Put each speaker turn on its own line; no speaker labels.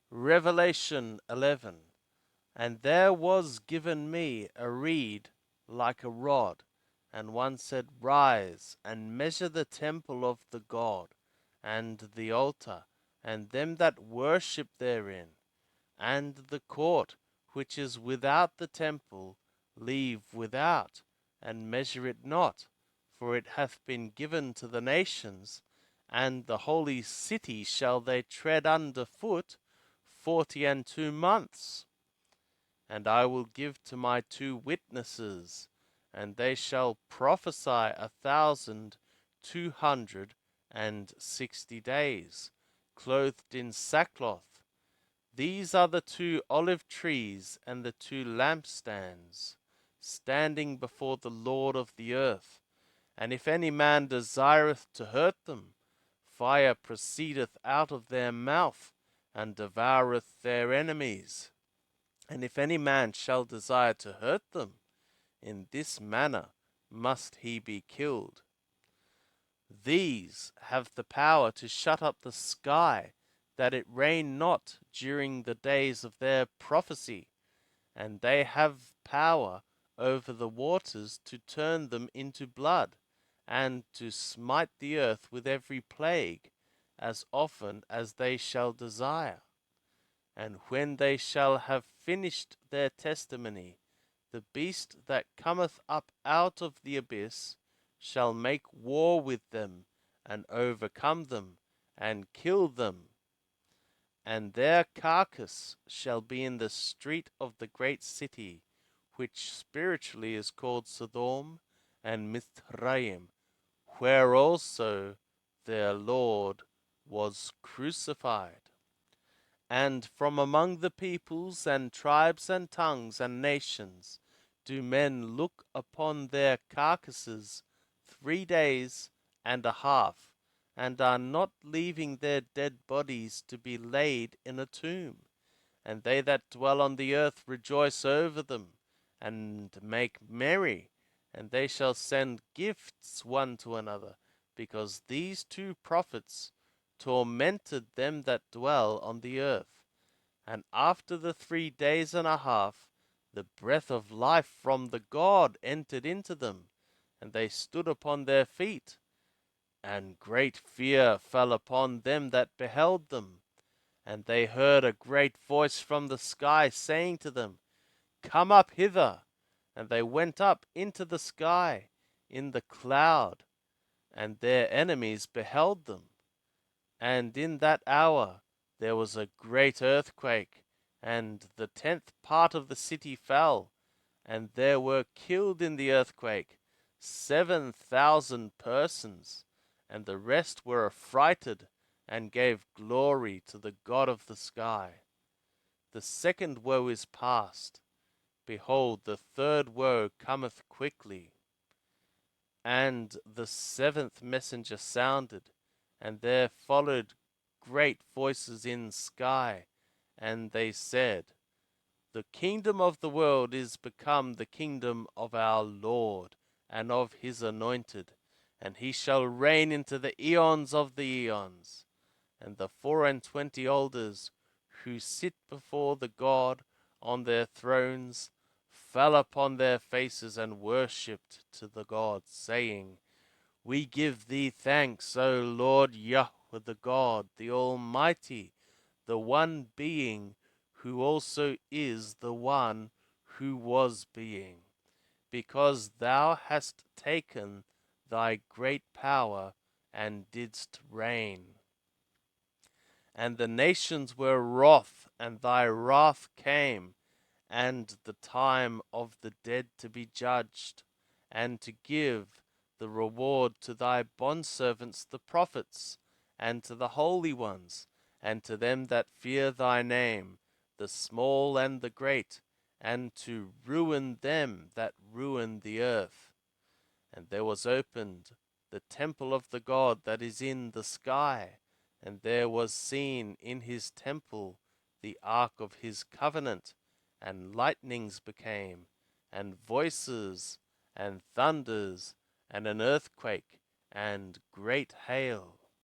Revelation 11. And there was given me a reed like a rod, and one said, Rise, and measure the temple of the God, and the altar, and them that worship therein, and the court which is without the temple, leave without, and measure it not, for it hath been given to the nations, and the holy city shall they tread under foot 42 months. And I will give to my 2 witnesses, and they shall prophesy 1260 days, clothed in sackcloth. These are the 2 olive trees and the 2 lampstands, standing before the Lord of the earth. And if any man desireth to hurt them, fire proceedeth out of their mouth, and devoureth their enemies. And if any man shall desire to hurt them, in this manner must he be killed. These have the power to shut up the sky, that it rain not during the days of their prophecy, and they have power over the waters to turn them into blood, and to smite the earth with every plague, as often as they shall desire. And when they shall have finished their testimony, the beast that cometh up out of the abyss shall make war with them, and overcome them, and kill them. And their carcass shall be in the street of the great city, which spiritually is called Sodom and Mithraim, where also their Lord was crucified. And from among the peoples and tribes and tongues and nations do men look upon their carcasses 3 days and a half, and are not leaving their dead bodies to be laid in a tomb. And they that dwell on the earth rejoice over them, and make merry, and they shall send gifts one to another, because these 2 prophets tormented them that dwell on the earth. And after the 3 days and a half, the breath of life from the God entered into them, and they stood upon their feet. And great fear fell upon them that beheld them. And they heard a great voice from the sky saying to them, Come up hither. And they went up into the sky in the cloud, and their enemies beheld them. And in that hour there was a great earthquake, and the 10th part of the city fell, and there were killed in the earthquake 7,000 persons, and the rest were affrighted, and gave glory to the God of the sky. The second woe is past. Behold, the third woe cometh quickly. And the 7th messenger sounded, and there followed great voices in sky, and they said, The kingdom of the world is become the kingdom of our Lord, and of his anointed, and he shall reign into the eons of the eons. And the 24 elders who sit before the God on their thrones fell upon their faces and worshipped to the God, saying, We give thee thanks, O Lord Yahweh, the God, the Almighty, the one being, who also is the one who was being, because thou hast taken thy great power and didst reign. And the nations were wroth, and thy wrath came, and the time of the dead to be judged, and to give the reward to thy bondservants the prophets, and to the holy ones, and to them that fear thy name, the small and the great, and to ruin them that ruin the earth. And there was opened the temple of the God that is in the sky, and there was seen in his temple the ark of his covenant, and lightnings became, and voices, and thunders, and an earthquake, and great hail.